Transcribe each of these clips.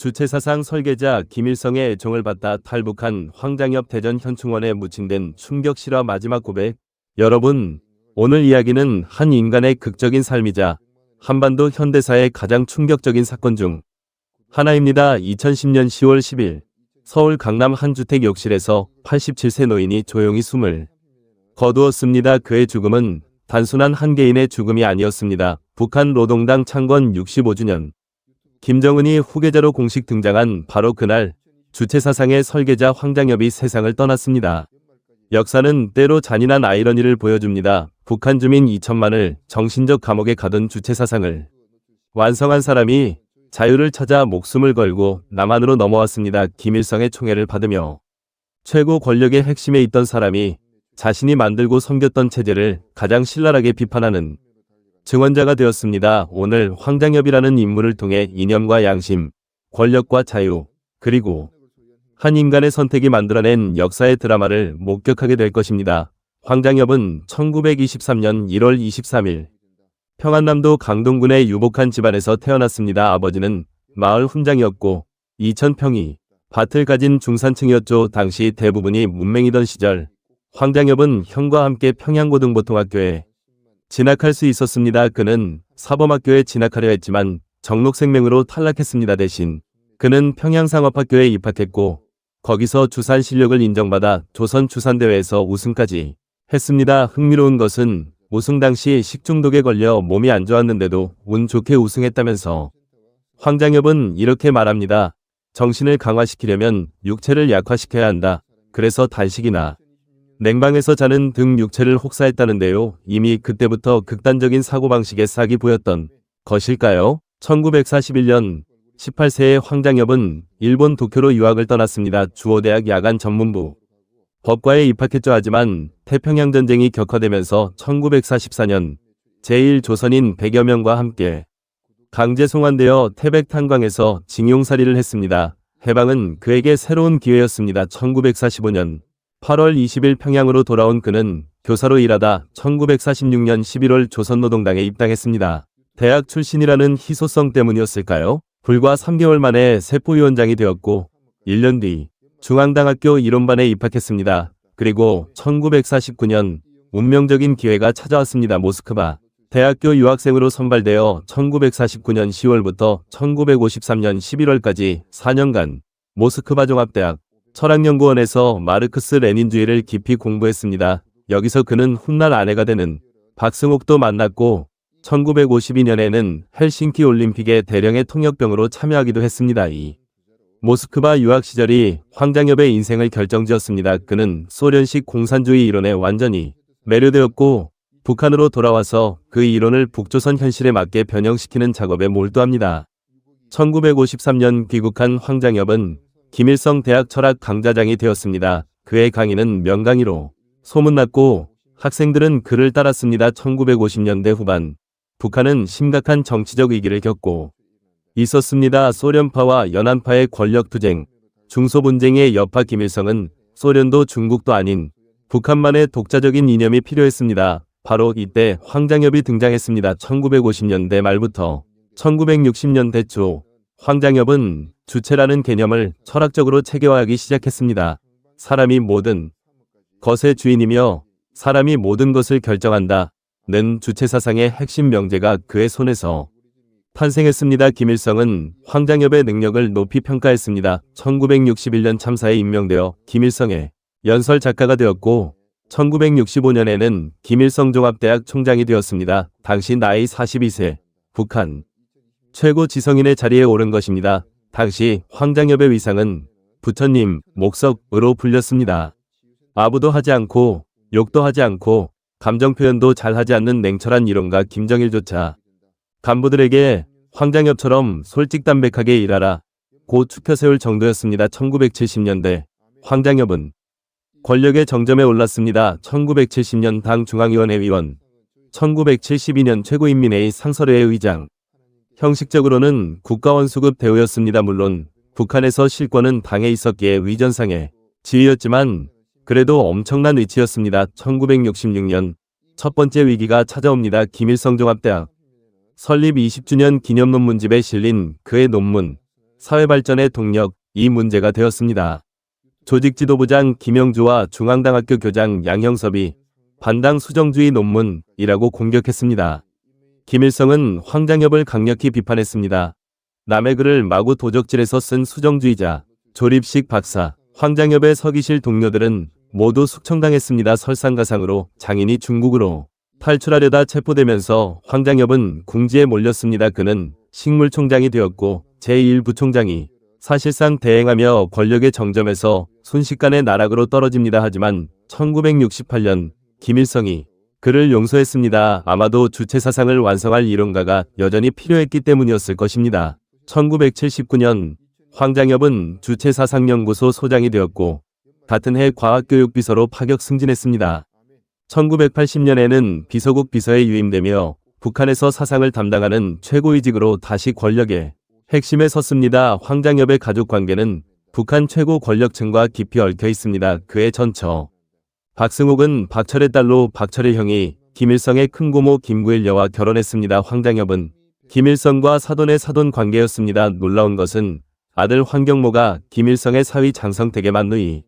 주체사상 설계자 김일성의 애종을 받다 탈북한 황장엽 대전 현충원에 묻힌된 충격 실화 마지막 고백. 여러분, 오늘 이야기는 한 인간의 극적인 삶이자 한반도 현대사의 가장 충격적인 사건 중 하나입니다. 2010년 10월 10일 서울 강남 한 주택 욕실에서 87세 노인이 조용히 숨을 거두었습니다. 그의 죽음은 단순한 한 개인의 죽음이 아니었습니다. 북한 노동당 창건 65주년 김정은이 후계자로 공식 등장한 바로 그날 주체사상의 설계자 황장엽이 세상을 떠났습니다. 역사는 때로 잔인한 아이러니를 보여줍니다. 북한 주민 2천만을 정신적 감옥에 가둔 주체사상을 완성한 사람이 자유를 찾아 목숨을 걸고 남한으로 넘어왔습니다. 김일성의 총애를 받으며 최고 권력의 핵심에 있던 사람이 자신이 만들고 섬겼던 체제를 가장 신랄하게 비판하는 증언자가 되었습니다. 오늘 황장엽이라는 인물을 통해 이념과 양심, 권력과 자유, 그리고 한 인간의 선택이 만들어낸 역사의 드라마를 목격하게 될 것입니다. 황장엽은 1923년 1월 23일 평안남도 강동군의 유복한 집안에서 태어났습니다. 아버지는 마을 훈장이었고 2,000평이 밭을 가진 중산층이었죠. 당시 대부분이 문맹이던 시절 황장엽은 형과 함께 평양고등보통학교에 진학할 수 있었습니다. 그는 사범학교에 진학하려 했지만 정록생명으로 탈락했습니다. 대신 그는 평양상업학교에 입학했고 거기서 주산 실력을 인정받아 조선주산대회에서 우승까지 했습니다. 흥미로운 것은 우승 당시 식중독에 걸려 몸이 안 좋았는데도 운 좋게 우승했다면서 황장엽은 이렇게 말합니다. 정신을 강화시키려면 육체를 약화시켜야 한다. 그래서 단식이나 냉방에서 자는 등 육체를 혹사했다는데요. 이미 그때부터 극단적인 사고방식에 싹이 보였던 것일까요? 1941년 18세의 황장엽은 일본 도쿄로 유학을 떠났습니다. 주오대학 야간 전문부 법과에 입학했죠. 하지만 태평양전쟁이 격화되면서 1944년 제1조선인 100여 명과 함께 강제 송환되어 태백 탄광에서 징용살이를 했습니다. 해방은 그에게 새로운 기회였습니다. 1945년 8월 20일 평양으로 돌아온 그는 교사로 일하다 1946년 11월 조선노동당에 입당했습니다. 대학 출신이라는 희소성 때문이었을까요? 불과 3개월 만에 세포위원장이 되었고 1년 뒤 중앙당학교 이론반에 입학했습니다. 그리고 1949년 운명적인 기회가 찾아왔습니다. 모스크바 대학교 유학생으로 선발되어 1949년 10월부터 1953년 11월까지 4년간 모스크바 종합대학 철학연구원에서 마르크스 레닌주의를 깊이 공부했습니다. 여기서 그는 훗날 아내가 되는 박승옥도 만났고 1952년에는 헬싱키 올림픽의 대령의 통역병으로 참여하기도 했습니다. 이 모스크바 유학 시절이 황장엽의 인생을 결정지었습니다. 그는 소련식 공산주의 이론에 완전히 매료되었고 북한으로 돌아와서 그 이론을 북조선 현실에 맞게 변형시키는 작업에 몰두합니다. 1953년 귀국한 황장엽은 김일성 대학 철학 강좌장이 되었습니다. 그의 강의는 명강의로 소문났고 학생들은 그를 따랐습니다. 1950년대 후반 북한은 심각한 정치적 위기를 겪고 있었습니다. 소련파와 연안파의 권력투쟁, 중소분쟁의 여파. 김일성은 소련도 중국도 아닌 북한만의 독자적인 이념이 필요했습니다. 바로 이때 황장엽이 등장했습니다. 1950년대 말부터 1960년대 초 황장엽은 주체라는 개념을 철학적으로 체계화하기 시작했습니다. 사람이 모든 것의 주인이며 사람이 모든 것을 결정한다 는 주체사상의 핵심 명제가 그의 손에서 탄생했습니다. 김일성은 황장엽의 능력을 높이 평가했습니다. 1961년 참사에 임명되어 김일성의 연설 작가가 되었고 1965년에는 김일성 종합대학 총장이 되었습니다. 당시 나이 42세 북한 최고 지성인의 자리에 오른 것입니다. 당시 황장엽의 위상은 부처님, 목석으로 불렸습니다. 아부도 하지 않고 욕도 하지 않고 감정 표현도 잘 하지 않는 냉철한 이론가 김정일조차 간부들에게 황장엽처럼 솔직담백하게 일하라 고 추펴세울 정도였습니다. 1970년대 황장엽은 권력의 정점에 올랐습니다. 1970년 당 중앙위원회 위원, 1972년 최고인민회의 상설회의 의장, 형식적으로는 국가원수급 대우였습니다. 물론 북한에서 실권은 당에 있었기에 위전상의 지위였지만 그래도 엄청난 위치였습니다. 1966년 첫 번째 위기가 찾아옵니다. 김일성 종합대학 설립 20주년 기념 논문집에 실린 그의 논문 사회발전의 동력, 이 문제가 되었습니다. 조직지도부장 김영주와 중앙당학교 교장 양형섭이 반당 수정주의 논문이라고 공격했습니다. 김일성은 황장엽을 강력히 비판했습니다. 남의 글을 마구 도적질해서 쓴 수정주의자, 조립식 박사, 황장엽의 서기실 동료들은 모두 숙청당했습니다. 설상가상으로 장인이 중국으로 탈출하려다 체포되면서 황장엽은 궁지에 몰렸습니다. 그는 식물총장이 되었고 제1부총장이 사실상 대행하며 권력의 정점에서 순식간에 나락으로 떨어집니다. 하지만 1968년 김일성이 그를 용서했습니다. 아마도 주체사상을 완성할 이론가가 여전히 필요했기 때문이었을 것입니다. 1979년 황장엽은 주체사상연구소 소장이 되었고 같은 해 과학교육비서로 파격 승진했습니다. 1980년에는 비서국 비서에 유임되며 북한에서 사상을 담당하는 최고위직으로 다시 권력의 핵심에 섰습니다. 황장엽의 가족관계는 북한 최고 권력층과 깊이 얽혀 있습니다. 그의 전처 박승옥은 박철의 딸로 박철의 형이 김일성의 큰고모 김구일여와 결혼했습니다. 황장엽은 김일성과 사돈의 사돈 관계였습니다. 놀라운 것은 아들 황경모가 김일성의 사위 장성택의 맏누이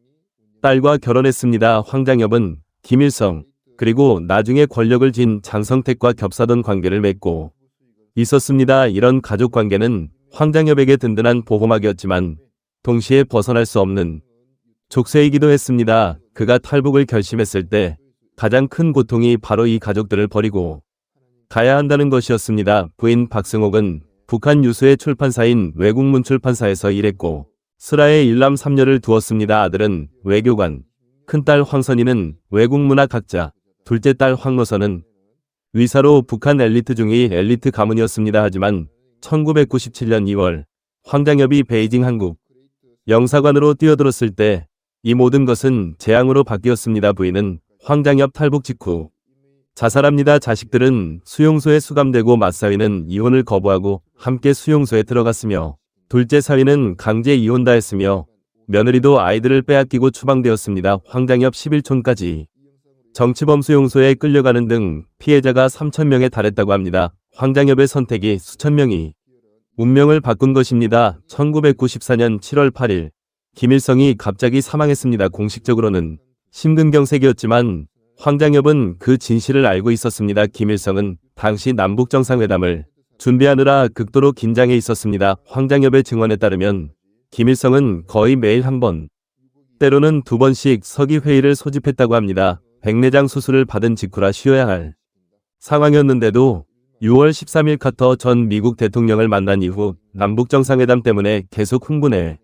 딸과 결혼했습니다. 황장엽은 김일성 그리고 나중에 권력을 쥔 장성택과 겹사돈 관계를 맺고 있었습니다. 이런 가족관계는 황장엽에게 든든한 보호막이었지만 동시에 벗어날 수 없는 족쇄이기도 했습니다. 그가 탈북을 결심했을 때 가장 큰 고통이 바로 이 가족들을 버리고 가야 한다는 것이었습니다. 부인 박승옥은 북한 유수의 출판사인 외국문출판사에서 일했고 슬하에 일남 3녀를 두었습니다. 아들은 외교관, 큰딸 황선희는 외국문학학자, 둘째 딸 황노선은 의사로 북한 엘리트 중의 엘리트 가문이었습니다. 하지만 1997년 2월 황장엽이 베이징 한국 영사관으로 뛰어들었을 때 이 모든 것은 재앙으로 바뀌었습니다. 부인은 황장엽 탈북 직후 자살합니다. 자식들은 수용소에 수감되고 맏사위는 이혼을 거부하고 함께 수용소에 들어갔으며 둘째 사위는 강제 이혼다했으며 며느리도 아이들을 빼앗기고 추방되었습니다. 황장엽 11촌까지 정치범 수용소에 끌려가는 등 피해자가 3,000명에 달했다고 합니다. 황장엽의 선택이 수천 명이 운명을 바꾼 것입니다. 1994년 7월 8일 김일성이 갑자기 사망했습니다. 공식적으로는 심근경색이었지만 황장엽은 그 진실을 알고 있었습니다. 김일성은 당시 남북정상회담을 준비하느라 극도로 긴장해 있었습니다. 황장엽의 증언에 따르면 김일성은 거의 매일 한 번, 때로는 두 번씩 서기회의를 소집했다고 합니다. 백내장 수술을 받은 직후라 쉬어야 할 상황이었는데도 6월 13일 카터 전 미국 대통령을 만난 이후 남북정상회담 때문에 계속 흥분해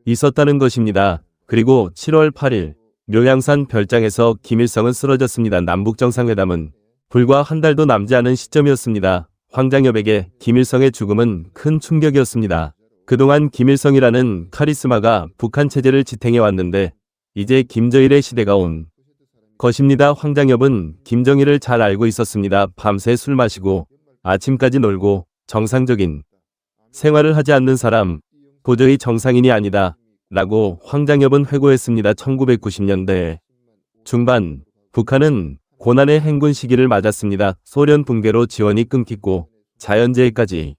있었다는 것입니다. 그리고 7월 8일 묘양산 별장에서 김일성은 쓰러졌습니다. 남북정상회담은 불과 한 달도 남지 않은 시점이었습니다. 황장엽에게 김일성의 죽음은 큰 충격이었습니다. 그동안 김일성이라는 카리스마가 북한 체제를 지탱해 왔는데 이제 김정일의 시대가 온 것입니다. 황장엽은 김정일을 잘 알고 있었습니다. 밤새 술 마시고 아침까지 놀고 정상적인 생활을 하지 않는 사람, 도저히 정상인이 아니다. 라고 황장엽은 회고했습니다. 1990년대 중반 북한은 고난의 행군 시기를 맞았습니다. 소련 붕괴로 지원이 끊기고 자연재해까지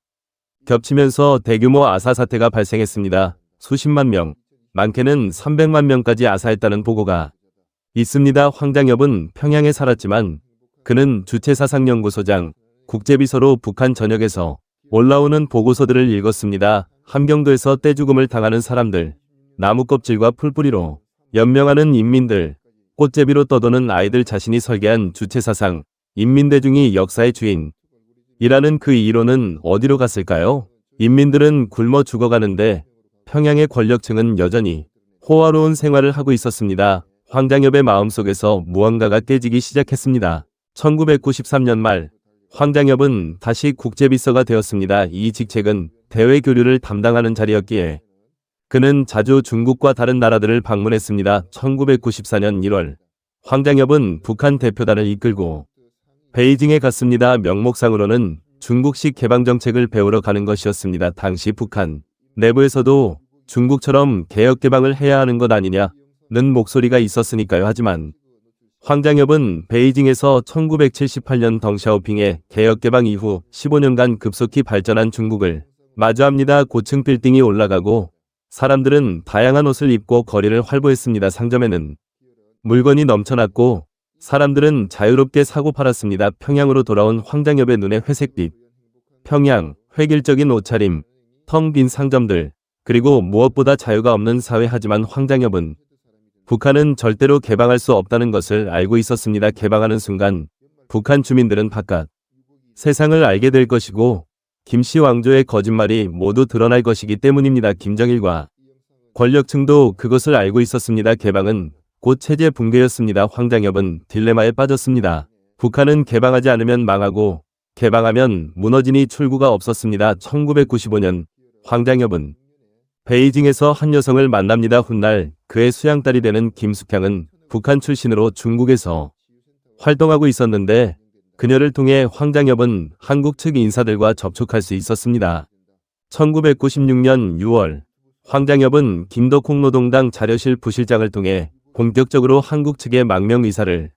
겹치면서 대규모 아사 사태가 발생했습니다. 수십만 명, 많게는 300만 명까지 아사했다는 보고가 있습니다. 황장엽은 평양에 살았지만 그는 주체사상연구소장, 국제비서로 북한 전역에서 올라오는 보고서들을 읽었습니다. 함경도에서 떼죽음을 당하는 사람들, 나무껍질과 풀뿌리로 연명하는 인민들, 꽃제비로 떠도는 아이들 자신이 설계한 주체사상, 인민대중이 역사의 주인 이라는 그 이론은 어디로 갔을까요? 인민들은 굶어 죽어가는데 평양의 권력층은 여전히 호화로운 생활을 하고 있었습니다. 황장엽의 마음속에서 무언가가 깨지기 시작했습니다. 1993년 말 황장엽은 다시 국제비서가 되었습니다. 이 직책은 대외 교류를 담당하는 자리였기에 그는 자주 중국과 다른 나라들을 방문했습니다. 1994년 1월 황장엽은 북한 대표단을 이끌고 베이징에 갔습니다. 명목상으로는 중국식 개방정책을 배우러 가는 것이었습니다. 당시 북한 내부에서도 중국처럼 개혁개방을 해야 하는 것 아니냐는 목소리가 있었으니까요. 하지만 황장엽은 베이징에서 1978년 덩샤오핑의 개혁개방 이후 15년간 급속히 발전한 중국을 마주합니다. 고층 빌딩이 올라가고 사람들은 다양한 옷을 입고 거리를 활보했습니다. 상점에는 물건이 넘쳐났고 사람들은 자유롭게 사고 팔았습니다. 평양으로 돌아온 황장엽의 눈에 회색빛. 평양, 획일적인 옷차림, 텅 빈 상점들, 그리고 무엇보다 자유가 없는 사회. 하지만 황장엽은 북한은 절대로 개방할 수 없다는 것을 알고 있었습니다. 개방하는 순간 북한 주민들은 바깥 세상을 알게 될 것이고 김씨 왕조의 거짓말이 모두 드러날 것이기 때문입니다. 김정일과 권력층도 그것을 알고 있었습니다. 개방은 곧 체제 붕괴였습니다. 황장엽은 딜레마에 빠졌습니다. 북한은 개방하지 않으면 망하고 개방하면 무너지니 출구가 없었습니다. 1995년 황장엽은 베이징에서 한 여성을 만납니다. 훗날 그의 수양딸이 되는 김숙향은 북한 출신으로 중국에서 활동하고 있었는데 그녀를 통해 황장엽은 한국 측 인사들과 접촉할 수 있었습니다. 1996년 6월 황장엽은 김덕홍 노동당 자료실 부실장을 통해 본격적으로 한국 측의 망명 의사를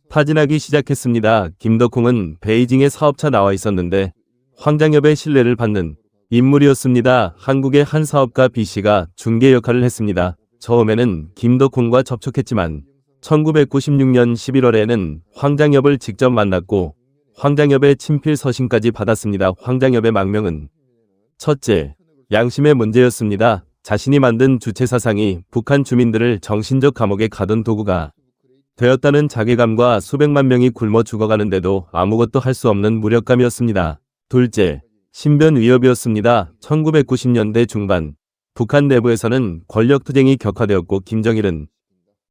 타진하기 시작했습니다. 김덕홍은 베이징에 사업차 나와 있었는데 황장엽의 신뢰를 받는 인물이었습니다. 한국의 한 사업가 B씨가 중개 역할을 했습니다. 처음에는 김덕홍과 접촉했지만 1996년 11월에는 황장엽을 직접 만났고 황장엽의 친필 서신까지 받았습니다. 황장엽의 망명은 첫째, 양심의 문제였습니다. 자신이 만든 주체 사상이 북한 주민들을 정신적 감옥에 가둔 도구가 되었다는 자괴감과 수백만 명이 굶어 죽어가는데도 아무것도 할 수 없는 무력감이었습니다. 둘째, 신변 위협이었습니다. 1990년대 중반 북한 내부에서는 권력투쟁이 격화되었고 김정일은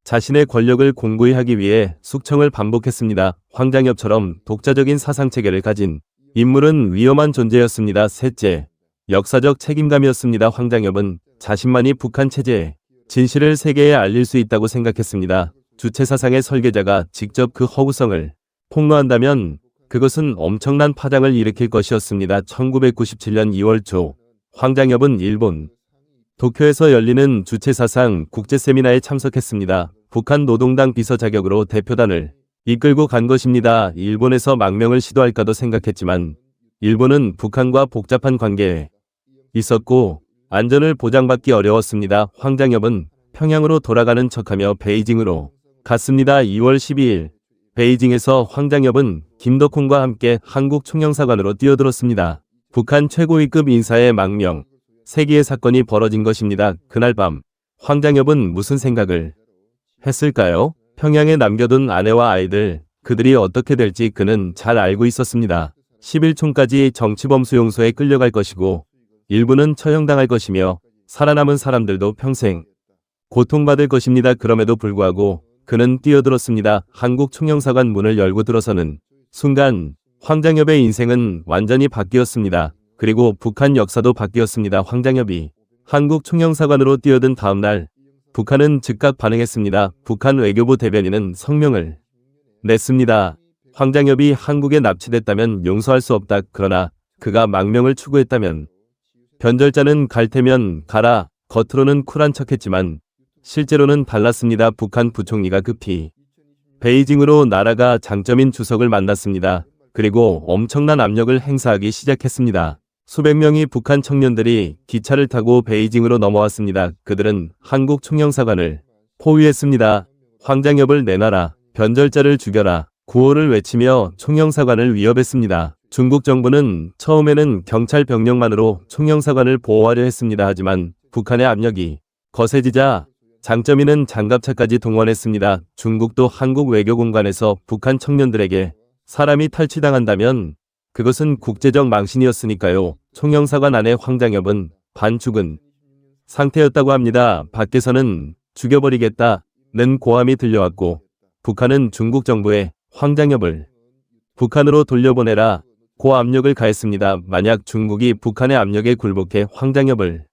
자신의 권력을 공고히 하기 위해 숙청을 반복했습니다. 황장엽처럼 독자적인 사상체계를 가진 인물은 위험한 존재였습니다. 셋째, 역사적 책임감이었습니다. 황장엽은 자신만이 북한 체제의 진실을 세계에 알릴 수 있다고 생각했습니다. 주체 사상의 설계자가 직접 그 허구성을 폭로한다면 그것은 엄청난 파장을 일으킬 것이었습니다. 1997년 2월 초 황장엽은 일본 도쿄에서 열리는 주체사상 국제세미나에 참석했습니다. 북한 노동당 비서 자격으로 대표단을 이끌고 간 것입니다. 일본에서 망명을 시도할까도 생각했지만 일본은 북한과 복잡한 관계에 있었고 안전을 보장받기 어려웠습니다. 황장엽은 평양으로 돌아가는 척하며 베이징으로 갔습니다. 2월 12일 베이징에서 황장엽은 김덕홍과 함께 한국 총영사관으로 뛰어들었습니다. 북한 최고위급 인사의 망명, 세기의 사건이 벌어진 것입니다. 그날 밤 황장엽은 무슨 생각을 했을까요? 평양에 남겨둔 아내와 아이들, 그들이 어떻게 될지 그는 잘 알고 있었습니다. 11촌까지 정치범 수용소에 끌려갈 것이고 일부는 처형당할 것이며 살아남은 사람들도 평생 고통받을 것입니다. 그럼에도 불구하고 그는 뛰어들었습니다. 한국 총영사관 문을 열고 들어서는 순간 황장엽의 인생은 완전히 바뀌었습니다. 그리고 북한 역사도 바뀌었습니다. 황장엽이 한국 총영사관으로 뛰어든 다음 날 북한은 즉각 반응했습니다. 북한 외교부 대변인은 성명을 냈습니다. 황장엽이 한국에 납치됐다면 용서할 수 없다. 그러나 그가 망명을 추구했다면 변절자는 갈 테면 가라. 겉으로는 쿨한 척했지만 실제로는 달랐습니다. 북한 부총리가 급히 베이징으로 날아가 장점인 주석을 만났습니다. 그리고 엄청난 압력을 행사하기 시작했습니다. 수백 명의 북한 청년들이 기차를 타고 베이징으로 넘어왔습니다. 그들은 한국 총영사관을 포위했습니다. 황장엽을 내놔라. 변절자를 죽여라. 구호를 외치며 총영사관을 위협했습니다. 중국 정부는 처음에는 경찰 병력만으로 총영사관을 보호하려 했습니다. 하지만 북한의 압력이 거세지자 장점인은 장갑차까지 동원했습니다. 중국도 한국 외교공간에서 북한 청년들에게 사람이 탈취당한다면 그것은 국제적 망신이었으니까요. 총영사관 안의 황장엽은 반죽은 상태였다고 합니다. 밖에서는 죽여버리겠다는 고함이 들려왔고 북한은 중국 정부에 황장엽을 북한으로 돌려보내라 고 압력을 가했습니다. 만약 중국이 북한의 압력에 굴복해 황장엽을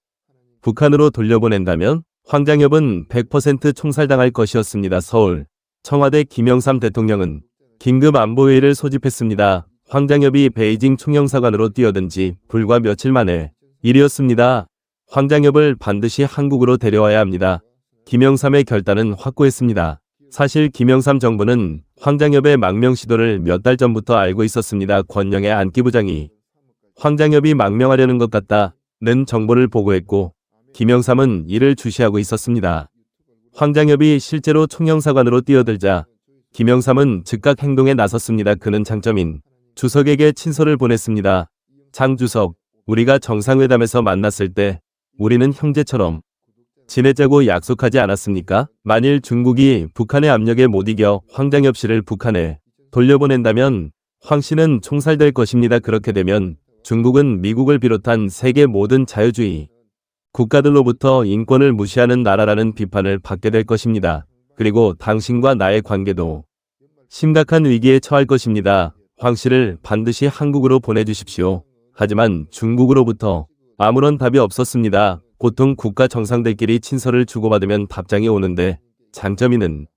북한으로 돌려보낸다면 황장엽은 100% 총살당할 것이었습니다. 서울 청와대 김영삼 대통령은 긴급 안보회의를 소집했습니다. 황장엽이 베이징 총영사관으로 뛰어든 지 불과 며칠 만에 일이었습니다. 황장엽을 반드시 한국으로 데려와야 합니다. 김영삼의 결단은 확고했습니다. 사실 김영삼 정부는 황장엽의 망명 시도를 몇 달 전부터 알고 있었습니다. 권영의 안기부장이 황장엽이 망명하려는 것 같다는 정보를 보고했고 김영삼은 이를 주시하고 있었습니다. 황장엽이 실제로 총영사관으로 뛰어들자 김영삼은 즉각 행동에 나섰습니다. 그는 장점인 주석에게 친서를 보냈습니다. 장 주석, 우리가 정상회담에서 만났을 때 우리는 형제처럼 지내자고 약속하지 않았습니까? 만일 중국이 북한의 압력에 못 이겨 황장엽 씨를 북한에 돌려보낸다면 황 씨는 총살될 것입니다. 그렇게 되면 중국은 미국을 비롯한 세계 모든 자유주의 국가들로부터 인권을 무시하는 나라라는 비판을 받게 될 것입니다. 그리고 당신과 나의 관계도 심각한 위기에 처할 것입니다. 황 씨를 반드시 한국으로 보내주십시오. 하지만 중국으로부터 아무런 답이 없었습니다. 보통 국가 정상들끼리 친서를 주고받으면 답장이 오는데 장점이는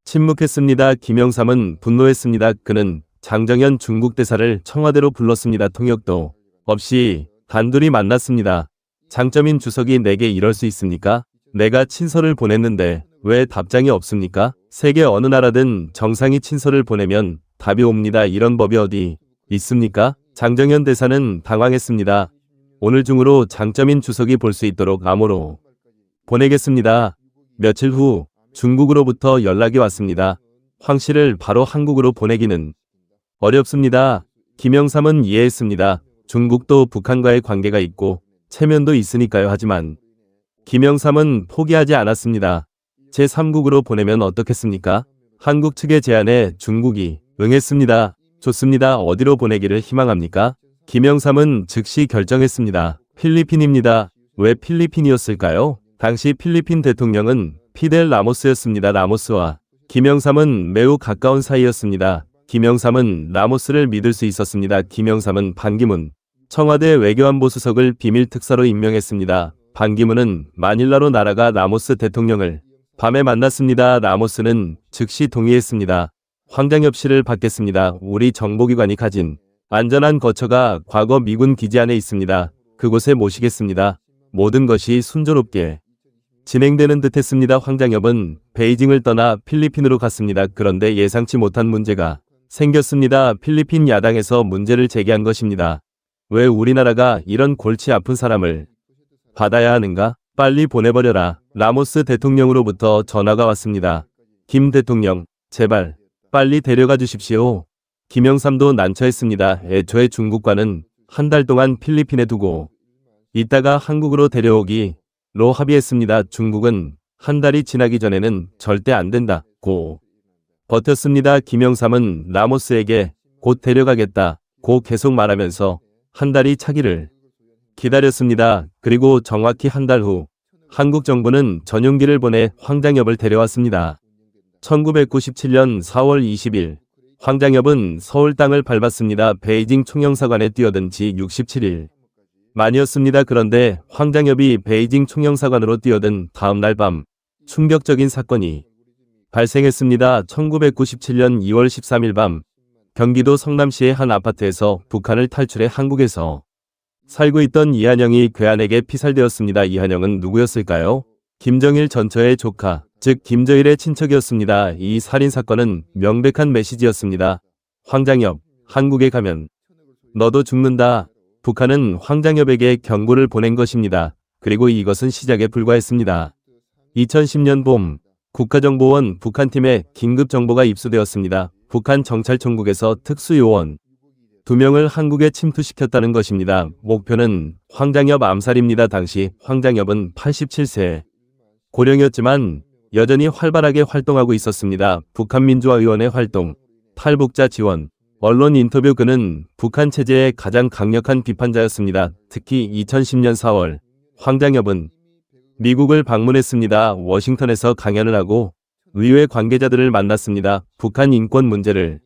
침묵했습니다. 김영삼은 분노했습니다. 그는 장정현 중국 대사를 청와대로 불렀습니다. 통역도 없이 단둘이 만났습니다. 장점인 주석이 내게 이럴 수 있습니까? 내가 친서를 보냈는데 왜 답장이 없습니까? 세계 어느 나라든 정상이 친서를 보내면 답이 옵니다. 이런 법이 어디 있습니까? 장정현 대사는 당황했습니다. 오늘 중으로 장점인 주석이 볼 수 있도록 암호로 보내겠습니다. 며칠 후 중국으로부터 연락이 왔습니다. 황 씨를 바로 한국으로 보내기는 어렵습니다. 김영삼은 이해했습니다. 중국도 북한과의 관계가 있고 체면도 있으니까요. 하지만 김영삼은 포기하지 않았습니다. 제3국으로 보내면 어떻겠습니까? 한국 측의 제안에 중국이 응했습니다. 좋습니다. 어디로 보내기를 희망합니까? 김영삼은 즉시 결정했습니다. 필리핀입니다. 왜 필리핀이었을까요? 당시 필리핀 대통령은 피델 라모스였습니다. 라모스와 김영삼은 매우 가까운 사이였습니다. 김영삼은 라모스를 믿을 수 있었습니다. 김영삼은 반기문 청와대 외교안보 수석을 비밀 특사로 임명했습니다. 반기문은 마닐라로 날아가 라모스 대통령을 밤에 만났습니다. 라모스는 즉시 동의했습니다. 황장엽 씨를 받겠습니다. 우리 정보기관이 가진 안전한 거처가 과거 미군 기지 안에 있습니다. 그곳에 모시겠습니다. 모든 것이 순조롭게 진행되는 듯했습니다. 황장엽은 베이징을 떠나 필리핀으로 갔습니다. 그런데 예상치 못한 문제가 생겼습니다. 필리핀 야당에서 문제를 제기한 것입니다. 왜 우리나라가 이런 골치 아픈 사람을 받아야 하는가? 빨리 보내버려라. 라모스 대통령으로부터 전화가 왔습니다. 김 대통령, 제발 빨리 데려가 주십시오. 김영삼도 난처했습니다. 애초에 중국과는 한 달 동안 필리핀에 두고 있다가 한국으로 데려오기로 합의했습니다. 중국은 한 달이 지나기 전에는 절대 안 된다고 버텼습니다. 김영삼은 라모스에게 곧 데려가겠다고 계속 말하면서 한 달이 차기를 기다렸습니다. 그리고 정확히 한 달 후 한국 정부는 전용기를 보내 황장엽을 데려왔습니다. 1997년 4월 20일 황장엽은 서울 땅을 밟았습니다. 베이징 총영사관에 뛰어든 지 67일 만이었습니다. 그런데 황장엽이 베이징 총영사관으로 뛰어든 다음 날 밤 충격적인 사건이 발생했습니다. 1997년 2월 13일 밤 경기도 성남시의 한 아파트에서 북한을 탈출해 한국에서 살고 있던 이한영이 괴한에게 피살되었습니다. 이한영은 누구였을까요? 김정일 전처의 조카, 즉 김저일의 친척이었습니다. 이 살인사건은 명백한 메시지였습니다. 황장엽, 한국에 가면 너도 죽는다. 북한은 황장엽에게 경고를 보낸 것입니다. 그리고 이것은 시작에 불과했습니다. 2010년 봄 국가정보원 북한팀에 긴급정보가 입수되었습니다. 북한 정찰총국에서 특수요원 2명을 한국에 침투시켰다는 것입니다. 목표는 황장엽 암살입니다. 당시 황장엽은 87세 고령이었지만 여전히 활발하게 활동하고 있었습니다. 북한민주화위원회 활동, 탈북자 지원, 언론 인터뷰. 그는 북한 체제의 가장 강력한 비판자였습니다. 특히 2010년 4월 황장엽은 미국을 방문했습니다. 워싱턴에서 강연을 하고 의회 관계자들을 만났습니다. 북한 인권 문제를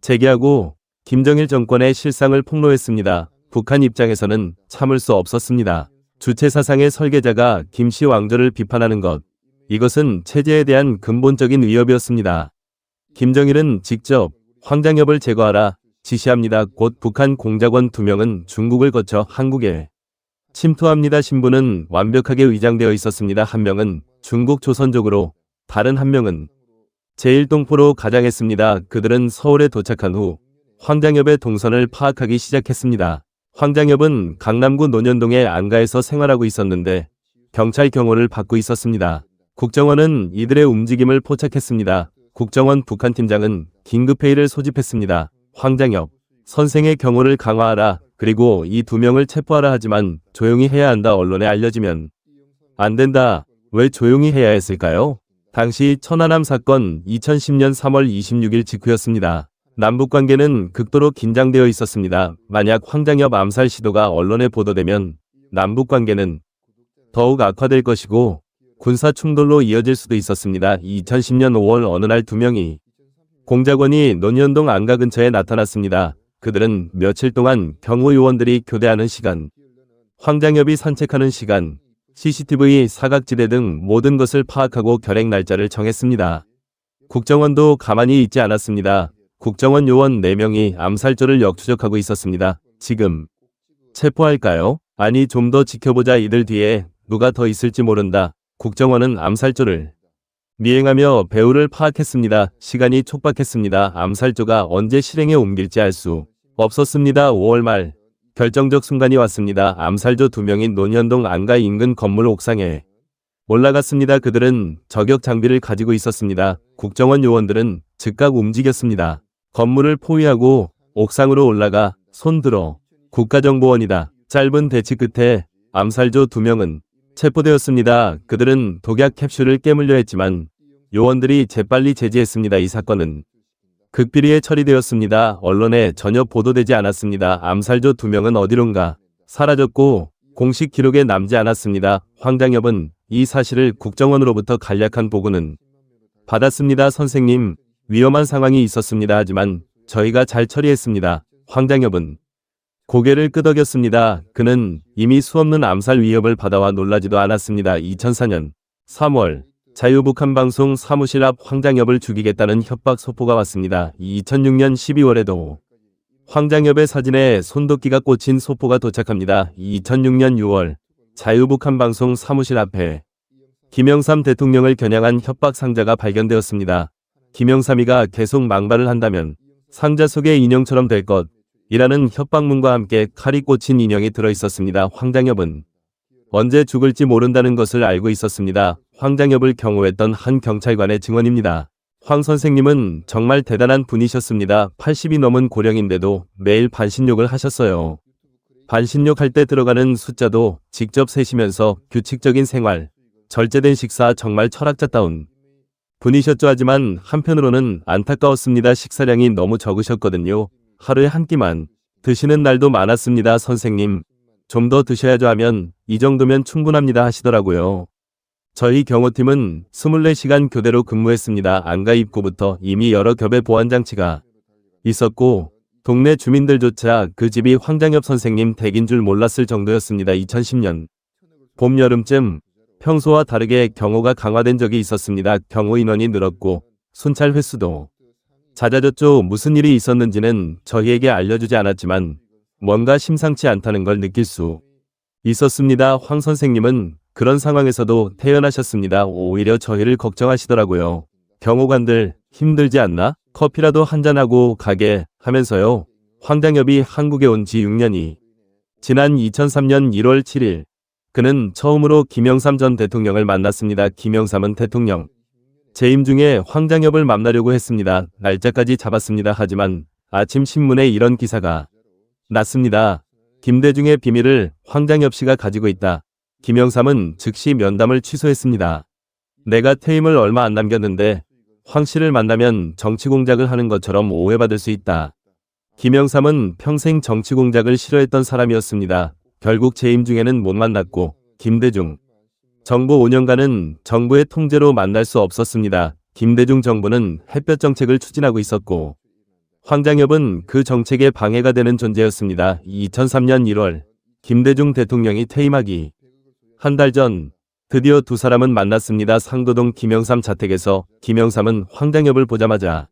제기하고 김정일 정권의 실상을 폭로했습니다. 북한 입장에서는 참을 수 없었습니다. 주체사상의 설계자가 김씨 왕조를 비판하는 것, 이것은 체제에 대한 근본적인 위협이었습니다. 김정일은 직접 황장엽을 제거하라 지시합니다. 곧 북한 공작원 2명은 중국을 거쳐 한국에 침투합니다. 신분은 완벽하게 위장되어 있었습니다. 한 명은 중국 조선족으로, 다른 한 명은 제1동포로 가장했습니다. 그들은 서울에 도착한 후 황장엽의 동선을 파악하기 시작했습니다. 황장엽은 강남구 논현동의 안가에서 생활하고 있었는데 경찰 경호를 받고 있었습니다. 국정원은 이들의 움직임을 포착했습니다. 국정원 북한팀장은 긴급회의를 소집했습니다. 황장엽 선생의 경호를 강화하라. 그리고 이 두 명을 체포하라. 하지만 조용히 해야 한다. 언론에 알려지면 안 된다. 왜 조용히 해야 했을까요? 당시 천안함 사건 2010년 3월 26일 직후였습니다. 남북관계는 극도로 긴장되어 있었습니다. 만약 황장엽 암살 시도가 언론에 보도되면 남북관계는 더욱 악화될 것이고 군사 충돌로 이어질 수도 있었습니다. 2010년 5월 어느 날 두 명이 공작원이 논현동 안가 근처에 나타났습니다. 그들은 며칠 동안 경호 요원들이 교대하는 시간, 황장엽이 산책하는 시간, CCTV 사각지대 등 모든 것을 파악하고 결행 날짜를 정했습니다. 국정원도 가만히 있지 않았습니다. 국정원 요원 4명이 암살조를 역추적하고 있었습니다. 지금 체포할까요? 아니, 좀 더 지켜보자. 이들 뒤에 누가 더 있을지 모른다. 국정원은 암살조를 미행하며 배후를 파악했습니다. 시간이 촉박했습니다. 암살조가 언제 실행에 옮길지 알 수 없었습니다. 5월 말 결정적 순간이 왔습니다. 암살조 2명이 논현동 안가 인근 건물 옥상에 올라갔습니다. 그들은 저격 장비를 가지고 있었습니다. 국정원 요원들은 즉각 움직였습니다. 건물을 포위하고 옥상으로 올라가 손 들어 국가정보원이다. 짧은 대치 끝에 암살조 2명은 체포되었습니다. 그들은 독약 캡슐을 깨물려 했지만 요원들이 재빨리 제지했습니다. 이 사건은 극비리에 처리되었습니다. 언론에 전혀 보도되지 않았습니다. 암살조 2명은 어디론가 사라졌고 공식 기록에 남지 않았습니다. 황장엽은 이 사실을 국정원으로부터 간략한 보고는 받았습니다. 선생님, 위험한 상황이 있었습니다. 하지만 저희가 잘 처리했습니다. 황장엽은 고개를 끄덕였습니다. 그는 이미 수없는 암살 위협을 받아와 놀라지도 않았습니다. 2004년 3월 자유북한방송 사무실 앞 황장엽을 죽이겠다는 협박 소포가 왔습니다. 2006년 12월에도 황장엽의 사진에 손도끼가 꽂힌 소포가 도착합니다. 2006년 6월 자유북한방송 사무실 앞에 김영삼 대통령을 겨냥한 협박 상자가 발견되었습니다. 김영삼이가 계속 망발을 한다면 상자 속에 인형처럼 될 것이라는 협박문과 함께 칼이 꽂힌 인형이 들어있었습니다. 황장엽은 언제 죽을지 모른다는 것을 알고 있었습니다. 황장엽을 경호했던 한 경찰관의 증언입니다. 황 선생님은 정말 대단한 분이셨습니다. 80이 넘은 고령인데도 매일 반신욕을 하셨어요. 반신욕 할 때 들어가는 숫자도 직접 세시면서 규칙적인 생활, 절제된 식사, 정말 철학자다운 분이셨죠. 하지만 한편으로는 안타까웠습니다. 식사량이 너무 적으셨거든요. 하루에 한 끼만 드시는 날도 많았습니다. 선생님, 좀 더 드셔야죠 하면 이 정도면 충분합니다 하시더라고요. 저희 경호팀은 24시간 교대로 근무했습니다. 안가 입구부터 이미 여러 겹의 보안장치가 있었고 동네 주민들조차 그 집이 황장엽 선생님 댁인 줄 몰랐을 정도였습니다. 2010년 봄 여름쯤 평소와 다르게 경호가 강화된 적이 있었습니다. 경호 인원이 늘었고 순찰 횟수도 잦아졌죠. 무슨 일이 있었는지는 저희에게 알려주지 않았지만 뭔가 심상치 않다는 걸 느낄 수 있었습니다. 황 선생님은 그런 상황에서도 태연하셨습니다. 오히려 저희를 걱정하시더라고요. 경호관들 힘들지 않나? 커피라도 한잔하고 가게 하면서요. 황장엽이 한국에 온 지 6년이 지난 2003년 1월 7일 그는 처음으로 김영삼 전 대통령을 만났습니다. 김영삼은 대통령 재임 중에 황장엽을 만나려고 했습니다. 날짜까지 잡았습니다. 하지만 아침 신문에 이런 기사가 났습니다. 김대중의 비밀을 황장엽 씨가 가지고 있다. 김영삼은 즉시 면담을 취소했습니다. 내가 퇴임을 얼마 안 남겼는데 황 씨를 만나면 정치 공작을 하는 것처럼 오해받을 수 있다. 김영삼은 평생 정치 공작을 싫어했던 사람이었습니다. 결국 재임 중에는 못 만났고 김대중 정부 5년간은 정부의 통제로 만날 수 없었습니다. 김대중 정부는 햇볕 정책을 추진하고 있었고 황장엽은 그 정책에 방해가 되는 존재였습니다. 2003년 1월 김대중 대통령이 퇴임하기 한 달 전 드디어 두 사람은 만났습니다. 상도동 김영삼 자택에서 김영삼은 황장엽을 보자마자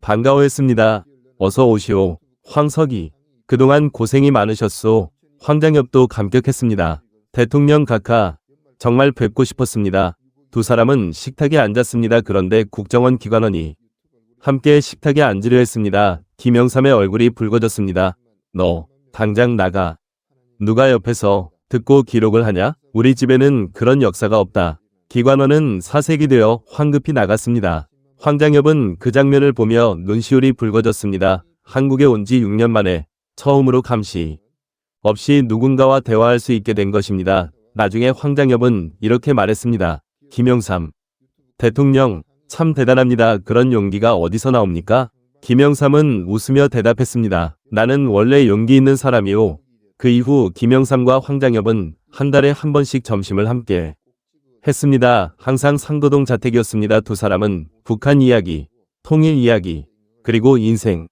반가워했습니다. 어서 오시오. 황석이. 그동안 고생이 많으셨소. 황장엽도 감격했습니다. 대통령 각하. 정말 뵙고 싶었습니다. 두 사람은 식탁에 앉았습니다. 그런데 국정원 기관원이 함께 식탁에 앉으려 했습니다. 김영삼의 얼굴이 붉어졌습니다. 너 당장 나가. 누가 옆에서 듣고 기록을 하냐? 우리 집에는 그런 역사가 없다. 기관원은 사색이 되어 황급히 나갔습니다. 황장엽은 그 장면을 보며 눈시울이 붉어졌습니다. 한국에 온 지 6년 만에 처음으로 감시 없이 누군가와 대화할 수 있게 된 것입니다. 나중에 황장엽은 이렇게 말했습니다. 김영삼 대통령 참 대단합니다. 그런 용기가 어디서 나옵니까? 김영삼은 웃으며 대답했습니다. 나는 원래 용기 있는 사람이오. 그 이후 김영삼과 황장엽은 한 달에 한 번씩 점심을 함께 했습니다. 항상 상도동 자택이었습니다. 두 사람은 북한 이야기, 통일 이야기, 그리고 인생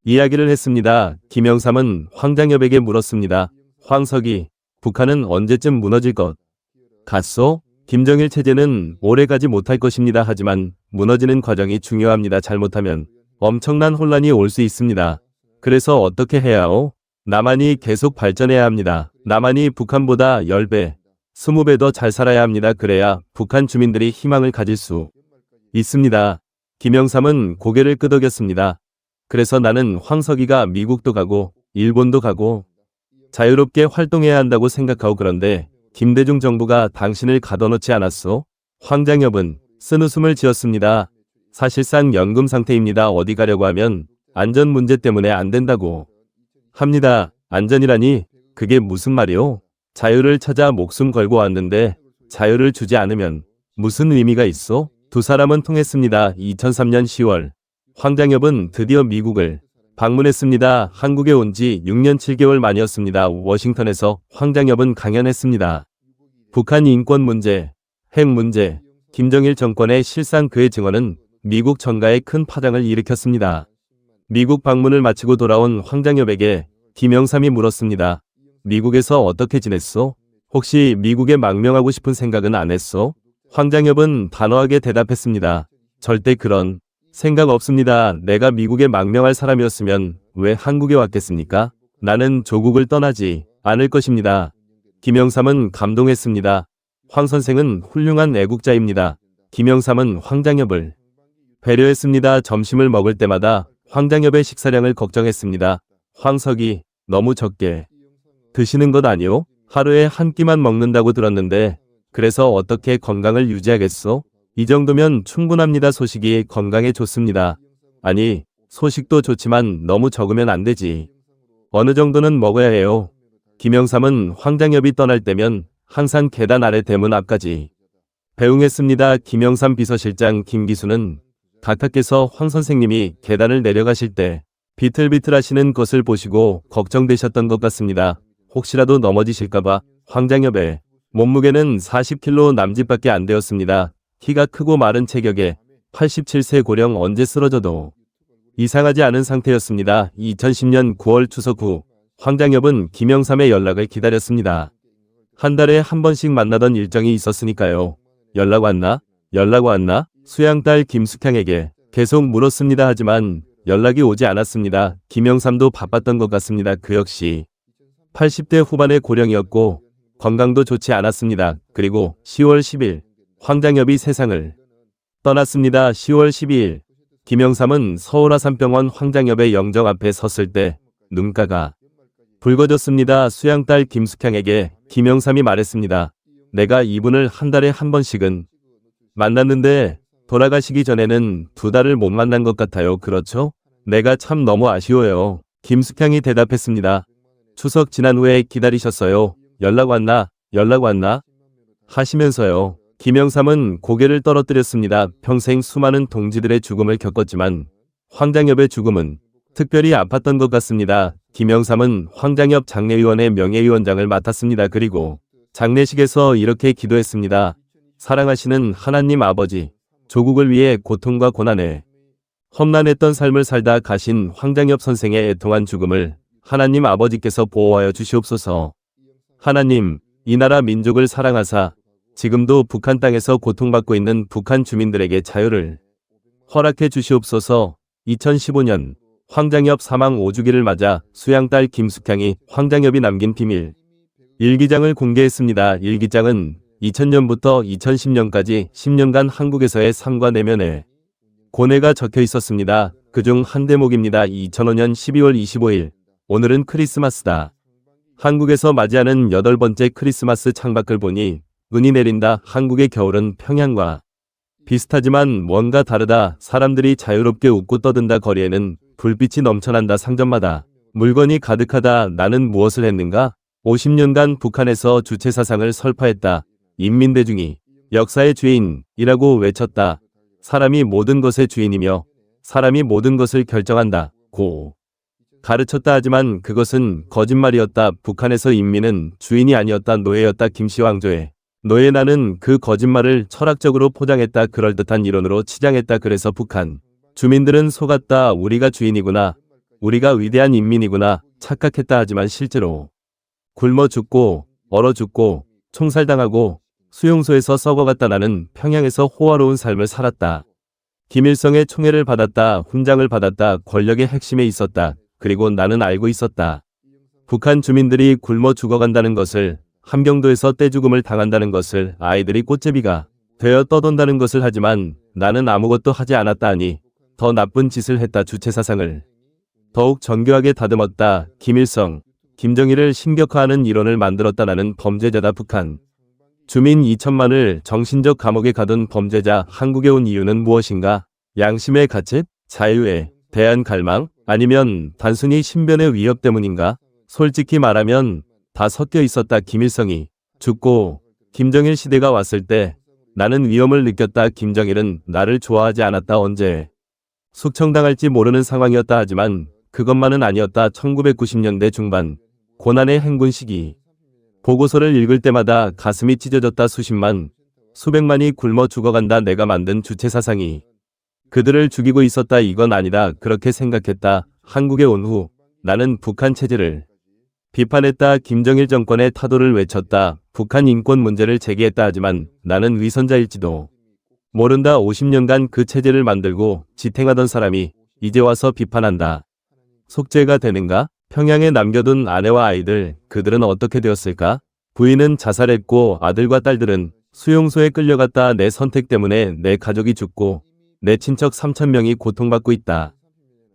이야기를 했습니다. 김영삼은 황장엽에게 물었습니다. 황석이, 북한은 언제쯤 무너질 것 같소? 김정일 체제는 오래가지 못할 것입니다. 하지만 무너지는 과정이 중요합니다. 잘못하면 엄청난 혼란이 올 수 있습니다. 그래서 어떻게 해야 하오? 남한이 계속 발전해야 합니다. 남한이 북한보다 10배, 20배 더 잘 살아야 합니다. 그래야 북한 주민들이 희망을 가질 수 있습니다. 김영삼은 고개를 끄덕였습니다. 그래서 나는 황석이가 미국도 가고 일본도 가고 자유롭게 활동해야 한다고 생각하고 그런데 김대중 정부가 당신을 가둬놓지 않았소? 황장엽은 쓴웃음을 지었습니다. 사실상 연금 상태입니다. 어디 가려고 하면 안전 문제 때문에 안 된다고 합니다. 안전이라니 그게 무슨 말이오? 자유를 찾아 목숨 걸고 왔는데 자유를 주지 않으면 무슨 의미가 있어? 두 사람은 통했습니다. 2003년 10월 황장엽은 드디어 미국을 방문했습니다. 한국에 온 지 6년 7개월 만이었습니다. 워싱턴에서 황장엽은 강연했습니다. 북한 인권 문제, 핵 문제, 김정일 정권의 실상 그의 증언은 미국 정가에 큰 파장을 일으켰습니다. 미국 방문을 마치고 돌아온 황장엽에게 김영삼이 물었습니다. 미국에서 어떻게 지냈소? 혹시 미국에 망명하고 싶은 생각은 안 했소? 황장엽은 단호하게 대답했습니다. 절대 그런 생각 없습니다. 내가 미국에 망명할 사람이었으면 왜 한국에 왔겠습니까? 나는 조국을 떠나지 않을 것입니다. 김영삼은 감동했습니다. 황 선생은 훌륭한 애국자입니다. 김영삼은 황장엽을 배려했습니다. 점심을 먹을 때마다 황장엽의 식사량을 걱정했습니다. 황석이 너무 적게 드시는 것 아니오? 하루에 한 끼만 먹는다고 들었는데 그래서 어떻게 건강을 유지하겠소? 이 정도면 충분합니다. 소식이 건강에 좋습니다. 아니, 소식도 좋지만 너무 적으면 안 되지. 어느 정도는 먹어야 해요. 김영삼은 황장엽이 떠날 때면 항상 계단 아래 대문 앞까지 배웅했습니다. 김영삼 비서실장 김기수는 각하께서 황 선생님이 계단을 내려가실 때 비틀비틀하시는 것을 보시고 걱정되셨던 것 같습니다. 혹시라도 넘어지실까봐. 황장엽의 몸무게는 40kg 남짓밖에 안 되었습니다. 키가 크고 마른 체격에 87세 고령 언제 쓰러져도 이상하지 않은 상태였습니다. 2010년 9월 추석 후 황장엽은 김영삼의 연락을 기다렸습니다. 한 달에 한 번씩 만나던 일정이 있었으니까요. 연락 왔나? 연락 왔나? 수양딸 김숙향에게 계속 물었습니다. 하지만 연락이 오지 않았습니다. 김영삼도 바빴던 것 같습니다. 그 역시 80대 후반의 고령이었고 건강도 좋지 않았습니다. 그리고 10월 10일 황장엽이 세상을 떠났습니다. 10월 12일 김영삼은 서울 아산병원 황장엽의 영정 앞에 섰을 때 눈가가 붉어졌습니다. 수양딸 김숙향에게 김영삼이 말했습니다. 내가 이분을 한 달에 한 번씩은 만났는데 돌아가시기 전에는 2달을 못 만난 것 같아요. 그렇죠? 내가 참 너무 아쉬워요. 김숙향이 대답했습니다. 추석 지난 후에 기다리셨어요. 연락 왔나? 연락 왔나? 하시면서요. 김영삼은 고개를 떨어뜨렸습니다. 평생 수많은 동지들의 죽음을 겪었지만 황장엽의 죽음은 특별히 아팠던 것 같습니다. 김영삼은 황장엽 장례위원회 명예위원장을 맡았습니다. 그리고 장례식에서 이렇게 기도했습니다. 사랑하시는 하나님 아버지, 조국을 위해 고통과 고난에 험난했던 삶을 살다 가신 황장엽 선생의 애통한 죽음을 하나님 아버지께서 보호하여 주시옵소서. 하나님, 이 나라 민족을 사랑하사 지금도 북한 땅에서 고통받고 있는 북한 주민들에게 자유를 허락해 주시옵소서. 2015년 황장엽 사망 5주기를 맞아 수양딸 김숙향이 황장엽이 남긴 비밀 일기장을 공개했습니다. 일기장은 2000년부터 2010년까지 10년간 한국에서의 삶과 내면의 고뇌가 적혀 있었습니다. 그중 한 대목입니다. 2005년 12월 25일 오늘은 크리스마스다. 한국에서 맞이하는 8번째 크리스마스 창밖을 보니 눈이 내린다. 한국의 겨울은 평양과 비슷하지만 뭔가 다르다. 사람들이 자유롭게 웃고 떠든다. 거리에는 불빛이 넘쳐난다. 상점마다 물건이 가득하다. 나는 무엇을 했는가? 50년간 북한에서 주체사상을 설파했다. 인민대중이 역사의 주인이라고 외쳤다. 사람이 모든 것의 주인이며 사람이 모든 것을 결정한다. 고 가르쳤다. 하지만 그것은 거짓말이었다. 북한에서 인민은 주인이 아니었다. 노예였다. 김씨 왕조의 노예. 나는 그 거짓말을 철학적으로 포장했다. 그럴듯한 이론으로 치장했다. 그래서 북한 주민들은 속았다. 우리가 주인이구나. 우리가 위대한 인민이구나 착각했다. 하지만 실제로 굶어 죽고 얼어 죽고 총살당하고 수용소에서 썩어갔다. 나는 평양에서 호화로운 삶을 살았다. 김일성의 총애를 받았다. 훈장을 받았다. 권력의 핵심에 있었다. 그리고 나는 알고 있었다. 북한 주민들이 굶어 죽어간다는 것을, 함경도에서 떼죽음을 당한다는 것을, 아이들이 꽃제비가 되어 떠돈다는 것을. 하지만 나는 아무것도 하지 않았다. 하니 더 나쁜 짓을 했다. 주체사상을 더욱 정교하게 다듬었다. 김일성, 김정일을 신격화하는 이론을 만들었다. 나는 범죄자다. 북한 주민 2천만을 정신적 감옥에 가둔 범죄자. 한국에 온 이유는 무엇인가? 양심의 가책? 자유에 대한 갈망? 아니면 단순히 신변의 위협 때문인가? 솔직히 말하면 다 섞여 있었다. 김일성이 죽고 김정일 시대가 왔을 때 나는 위험을 느꼈다. 김정일은 나를 좋아하지 않았다. 언제 숙청당할지 모르는 상황이었다. 하지만 그것만은 아니었다. 1990년대 중반 고난의 행군 시기. 보고서를 읽을 때마다 가슴이 찢어졌다. 수십만, 수백만이 굶어 죽어간다. 내가 만든 주체사상이 그들을 죽이고 있었다. 이건 아니다. 그렇게 생각했다. 한국에 온 후 나는 북한 체제를 비판했다. 김정일 정권의 타도를 외쳤다. 북한 인권 문제를 제기했다. 하지만 나는 위선자일지도 모른다. 50년간 그 체제를 만들고 지탱하던 사람이 이제 와서 비판한다. 속죄가 되는가? 평양에 남겨둔 아내와 아이들, 그들은 어떻게 되었을까? 부인은 자살했고 아들과 딸들은 수용소에 끌려갔다. 내 선택 때문에 내 가족이 죽고 내 친척 3,000명이 고통받고 있다.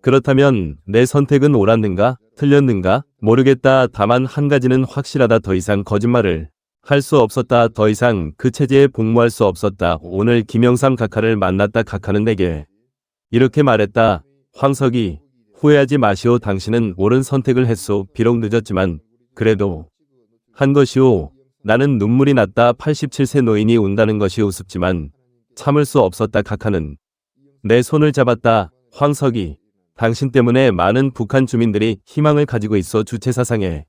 그렇다면 내 선택은 옳았는가? 틀렸는가? 모르겠다. 다만 한 가지는 확실하다. 더 이상 거짓말을 할 수 없었다. 더 이상 그 체제에 복무할 수 없었다. 오늘 김영삼 각하를 만났다. 각하는 내게 이렇게 말했다. 황석이, 후회하지 마시오. 당신은 옳은 선택을 했소. 비록 늦었지만 그래도 한 것이오. 나는 눈물이 났다. 87세 노인이 운다는 것이 우습지만 참을 수 없었다. 각하는 내 손을 잡았다. 황석이, 당신 때문에 많은 북한 주민들이 희망을 가지고 있어. 주체사상의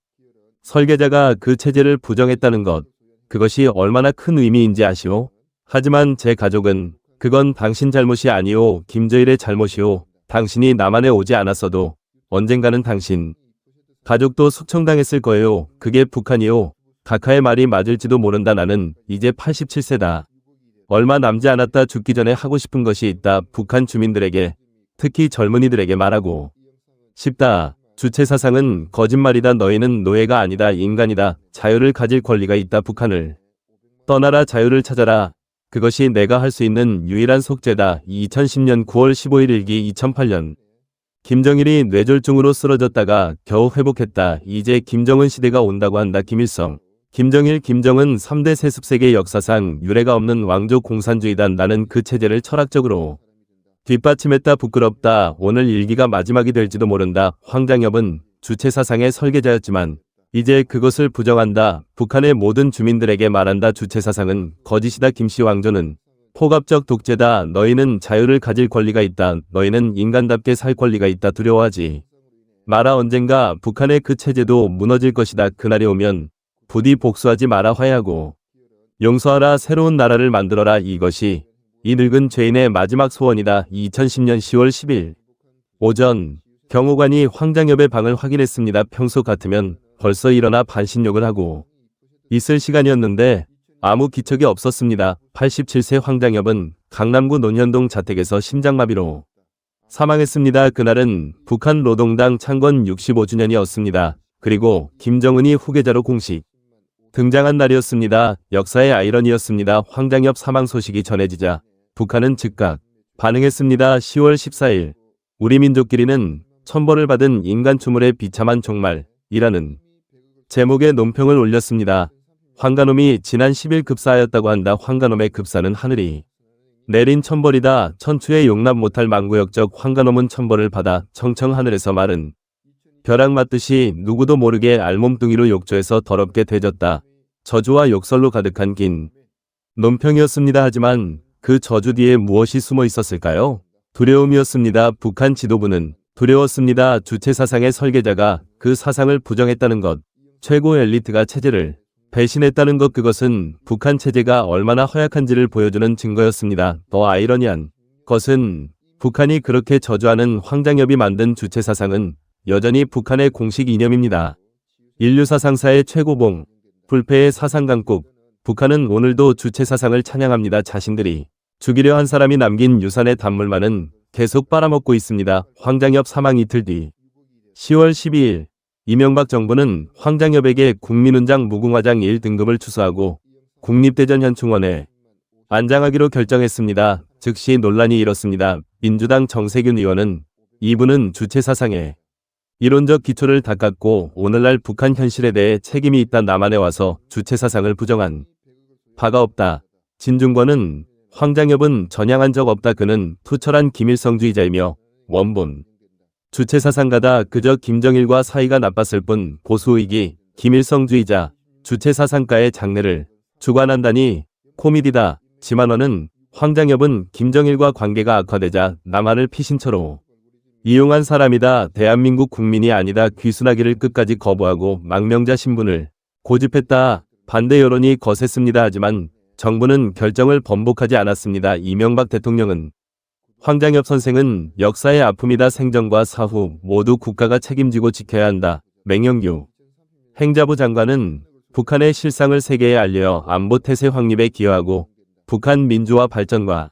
설계자가 그 체제를 부정했다는 것, 그것이 얼마나 큰 의미인지 아시오? 하지만 제 가족은 그건 당신 잘못이 아니오. 김정일의 잘못이오. 당신이 남한에 오지 않았어도 언젠가는 당신 가족도 숙청당했을 거예요. 그게 북한이요. 각하의 말이 맞을지도 모른다. 나는 이제 87세다. 얼마 남지 않았다. 죽기 전에 하고 싶은 것이 있다. 북한 주민들에게, 특히 젊은이들에게 말하고 싶다. 주체사상은 거짓말이다. 너희는 노예가 아니다. 인간이다. 자유를 가질 권리가 있다. 북한을 떠나라. 자유를 찾아라. 그것이 내가 할 수 있는 유일한 속죄다. 2010년 9월 15일 일기. 2008년 김정일이 뇌졸중으로 쓰러졌다가 겨우 회복했다. 이제 김정은 시대가 온다고 한다. 김일성, 김정일, 김정은 3대 세습세계 역사상 유례가 없는 왕조 공산주의다. 나는 그 체제를 철학적으로 뒷받침했다. 부끄럽다. 오늘 일기가 마지막이 될지도 모른다. 황장엽은 주체사상의 설계자였지만 이제 그것을 부정한다. 북한의 모든 주민들에게 말한다. 주체사상은 거짓이다. 김씨 왕조는 포갑적 독재다. 너희는 자유를 가질 권리가 있다. 너희는 인간답게 살 권리가 있다. 두려워하지 마라. 언젠가 북한의 그 체제도 무너질 것이다. 그날이 오면 부디 복수하지 마라. 화해하고 용서하라. 새로운 나라를 만들어라. 이것이 이 늙은 죄인의 마지막 소원이다. 2010년 10월 10일 오전 경호관이 황장엽의 방을 확인했습니다. 평소 같으면 벌써 일어나 반신욕을 하고 있을 시간이었는데 아무 기척이 없었습니다. 87세 황장엽은 강남구 논현동 자택에서 심장마비로 사망했습니다. 그날은 북한 노동당 창건 65주년이었습니다. 그리고 김정은이 후계자로 공식 등장한 날이었습니다. 역사의 아이러니였습니다. 황장엽 사망 소식이 전해지자 북한은 즉각 반응했습니다. 10월 14일 우리 민족끼리는 천벌을 받은 인간 추물의 비참한 종말이라는 제목의 논평을 올렸습니다. 황가놈이 지난 10일 급사하였다고 한다. 황가놈의 급사는 하늘이 내린 천벌이다. 천추에 용납 못할 망구역적 황가놈은 천벌을 받아 청청 하늘에서 마른 벼락 맞듯이 누구도 모르게 알몸뚱이로 욕조에서 더럽게 되졌다. 저주와 욕설로 가득한 긴 논평이었습니다. 하지만 그 저주 뒤에 무엇이 숨어 있었을까요? 두려움이었습니다. 북한 지도부는 두려웠습니다. 주체 사상의 설계자가 그 사상을 부정했다는 것, 최고 엘리트가 체제를 배신했다는 것, 그것은 북한 체제가 얼마나 허약한지를 보여주는 증거였습니다. 더 아이러니한 것은 북한이 그렇게 저주하는 황장엽이 만든 주체 사상은 여전히 북한의 공식 이념입니다. 인류 사상사의 최고봉, 불패의 사상 강국, 북한은 오늘도 주체 사상을 찬양합니다. 자신들이 죽이려 한 사람이 남긴 유산의 단물만은 계속 빨아먹고 있습니다. 황장엽 사망 이틀 뒤 10월 12일 이명박 정부는 황장엽에게 국민훈장 무궁화장 1등급을 추수하고 국립대전현충원에 안장하기로 결정했습니다. 즉시 논란이 일었습니다. 민주당 정세균 의원은 이분은 주체 사상에 이론적 기초를 닦았고 오늘날 북한 현실에 대해 책임이 있다. 남한에 와서 주체 사상을 부정한 바가 없다. 진중권은 황장엽은 전향한 적 없다. 그는 투철한 김일성주의자이며 원본 주체 사상가다. 그저 김정일과 사이가 나빴을 뿐 보수의기 김일성주의자 주체 사상가의 장래를 주관한다니 코미디다. 지만원은 황장엽은 김정일과 관계가 악화되자 남한을 피신처로 이용한 사람이다. 대한민국 국민이 아니다. 귀순하기를 끝까지 거부하고 망명자 신분을 고집했다. 반대 여론이 거셌습니다. 하지만 정부는 결정을 번복하지 않았습니다. 이명박 대통령은 황장엽 선생은 역사의 아픔이다. 생전과 사후 모두 국가가 책임지고 지켜야 한다. 맹영규 행자부 장관은 북한의 실상을 세계에 알려 안보 태세 확립에 기여하고 북한 민주화 발전과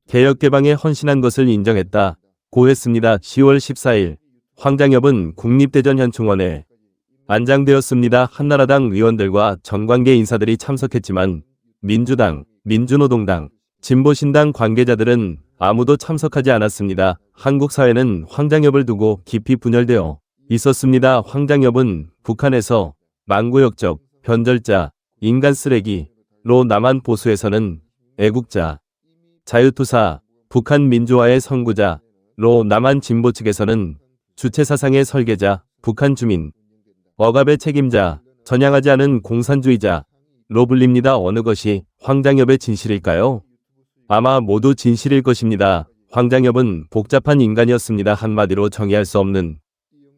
개혁 개방에 헌신한 것을 인정했다. 고했습니다. 10월 14일 황장엽은 국립대전현충원에 안장되었습니다. 한나라당 의원들과 정관계 인사들이 참석했지만 민주당, 민주노동당, 진보신당 관계자들은 아무도 참석하지 않았습니다. 한국 사회는 황장엽을 두고 깊이 분열되어 있었습니다. 황장엽은 북한에서 망구역적, 변절자, 인간 쓰레기로 남한 보수에서는 애국자, 자유투사, 북한 민주화의 선구자, 로 남한 진보 측에서는 주체 사상의 설계자, 북한 주민, 억압의 책임자, 전향하지 않은 공산주의자로 불립니다. 어느 것이 황장엽의 진실일까요? 아마 모두 진실일 것입니다. 황장엽은 복잡한 인간이었습니다. 한마디로 정의할 수 없는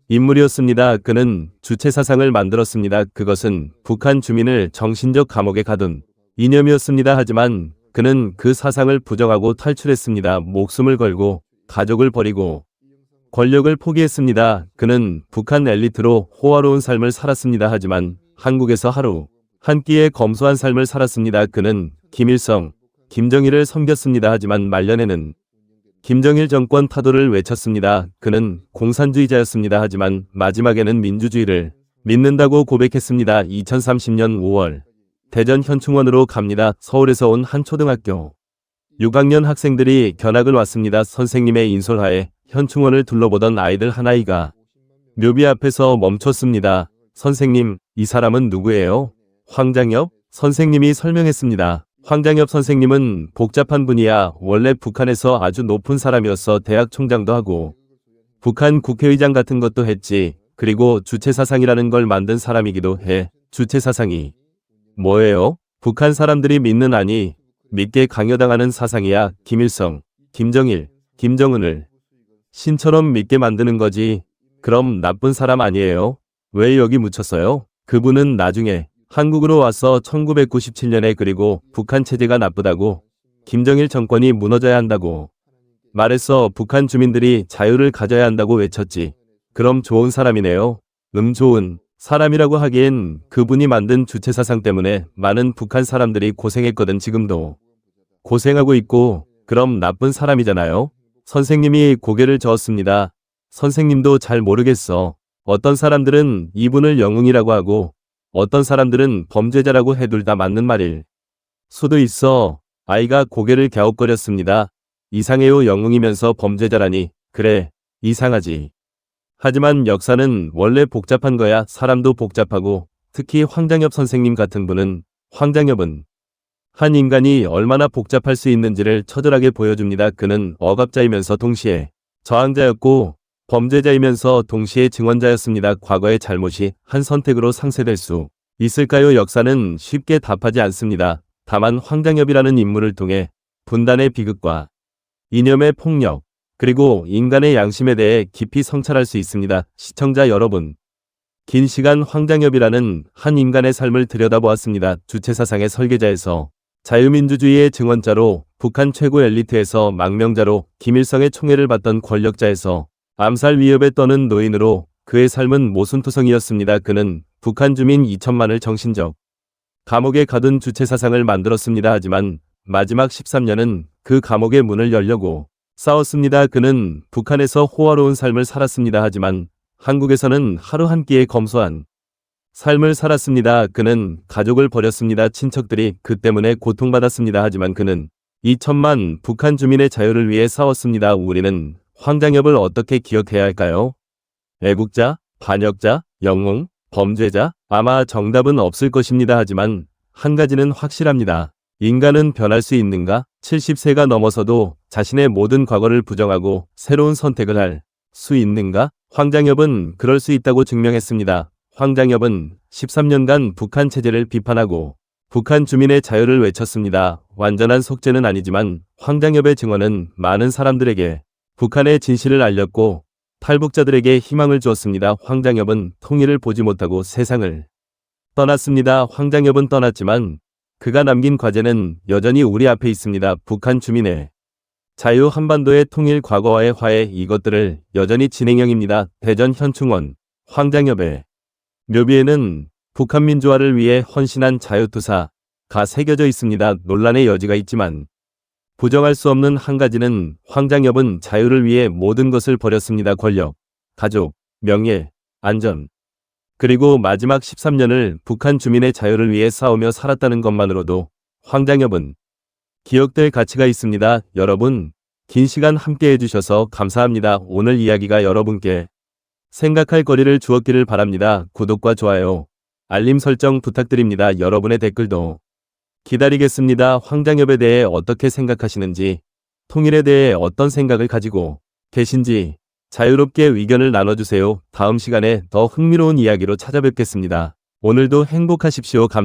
인물이었습니다. 그는 주체 사상을 만들었습니다. 그것은 북한 주민을 정신적 감옥에 가둔 이념이었습니다. 하지만 그는 그 사상을 부정하고 탈출했습니다. 목숨을 걸고 가족을 버리고 권력을 포기했습니다. 그는 북한 엘리트로 호화로운 삶을 살았습니다. 하지만 한국에서 하루 한 끼의 검소한 삶을 살았습니다. 그는 김일성, 김정일을 섬겼습니다. 하지만 말년에는 김정일 정권 타도를 외쳤습니다. 그는 공산주의자였습니다. 하지만 마지막에는 민주주의를 믿는다고 고백했습니다. 2030년 5월 대전 현충원으로 갑니다. 서울에서 온 한 초등학교 6학년 학생들이 견학을 왔습니다. 선생님의 인솔하에 현충원을 둘러보던 아이들 한 아이가 묘비 앞에서 멈췄습니다. 선생님, 이 사람은 누구예요? 황장엽? 선생님이 설명했습니다. 황장엽 선생님은 복잡한 분이야. 원래 북한에서 아주 높은 사람이었어. 대학 총장도 하고 북한 국회의장 같은 것도 했지. 그리고 주체사상이라는 걸 만든 사람이기도 해. 주체사상이 뭐예요? 북한 사람들이 믿는 아니 믿게 강요당하는 사상이야. 김일성, 김정일, 김정은을 신처럼 믿게 만드는 거지. 그럼 나쁜 사람 아니에요? 왜 여기 묻혔어요? 그분은 나중에 한국으로 와서 1997년에 그리고 북한 체제가 나쁘다고 김정일 정권이 무너져야 한다고 말했어. 북한 주민들이 자유를 가져야 한다고 외쳤지. 그럼 좋은 사람이네요. 좋은 사람이라고 하기엔 그분이 만든 주체사상 때문에 많은 북한 사람들이 고생했거든. 지금도 고생하고 있고. 그럼 나쁜 사람이잖아요. 선생님이 고개를 저었습니다. 선생님도 잘 모르겠어. 어떤 사람들은 이분을 영웅이라고 하고 어떤 사람들은 범죄자라고 해. 둘 다 맞는 말일 수도 있어. 아이가 고개를 갸웃거렸습니다. 이상해요. 영웅이면서 범죄자라니. 그래, 이상하지. 하지만 역사는 원래 복잡한 거야. 사람도 복잡하고 특히 황장엽 선생님 같은 분은 황장엽은 한 인간이 얼마나 복잡할 수 있는지를 처절하게 보여줍니다. 그는 억압자이면서 동시에 저항자였고 범죄자이면서 동시에 증언자였습니다. 과거의 잘못이 한 선택으로 상쇄될 수 있을까요? 역사는 쉽게 답하지 않습니다. 다만 황장엽이라는 인물을 통해 분단의 비극과 이념의 폭력, 그리고 인간의 양심에 대해 깊이 성찰할 수 있습니다. 시청자 여러분, 긴 시간 황장엽이라는 한 인간의 삶을 들여다보았습니다. 주체사상의 설계자에서 자유민주주의의 증언자로 북한 최고 엘리트에서 망명자로 김일성의 총애를 받던 권력자에서 암살 위협에 떠는 노인으로 그의 삶은 모순투성이었습니다. 그는 북한 주민 2천만을 정신적 감옥에 가둔 주체사상을 만들었습니다. 하지만 마지막 13년은 그 감옥의 문을 열려고 싸웠습니다. 그는 북한에서 호화로운 삶을 살았습니다. 하지만 한국에서는 하루 한 끼에 검소한 삶을 살았습니다. 그는 가족을 버렸습니다. 친척들이 그 때문에 고통받았습니다. 하지만 그는 2천만 북한 주민의 자유를 위해 싸웠습니다. 우리는 황장엽을 어떻게 기억해야 할까요? 애국자? 반역자? 영웅? 범죄자? 아마 정답은 없을 것입니다. 하지만 한 가지는 확실합니다. 인간은 변할 수 있는가? 70세가 넘어서도 자신의 모든 과거를 부정하고 새로운 선택을 할 수 있는가? 황장엽은 그럴 수 있다고 증명했습니다. 황장엽은 13년간 북한 체제를 비판하고 북한 주민의 자유를 외쳤습니다. 완전한 속죄는 아니지만 황장엽의 증언은 많은 사람들에게 북한의 진실을 알렸고 탈북자들에게 희망을 주었습니다. 황장엽은 통일을 보지 못하고 세상을 떠났습니다. 황장엽은 떠났지만 그가 남긴 과제는 여전히 우리 앞에 있습니다. 북한 주민의 자유, 한반도의 통일, 과거와의 화해, 이것들을 여전히 진행형입니다. 대전 현충원 황장엽의 묘비에는 북한 민주화를 위해 헌신한 자유투사가 새겨져 있습니다. 논란의 여지가 있지만 부정할 수 없는 한 가지는 황장엽은 자유를 위해 모든 것을 버렸습니다. 권력, 가족, 명예, 안전, 그리고 마지막 13년을 북한 주민의 자유를 위해 싸우며 살았다는 것만으로도 황장엽은 기억될 가치가 있습니다. 여러분, 긴 시간 함께 해주셔서 감사합니다. 오늘 이야기가 여러분께 생각할 거리를 주었기를 바랍니다. 구독과 좋아요, 알림 설정 부탁드립니다. 여러분의 댓글도 기다리겠습니다. 황장엽에 대해 어떻게 생각하시는지, 통일에 대해 어떤 생각을 가지고 계신지 자유롭게 의견을 나눠주세요. 다음 시간에 더 흥미로운 이야기로 찾아뵙겠습니다. 오늘도 행복하십시오. 감사합니다.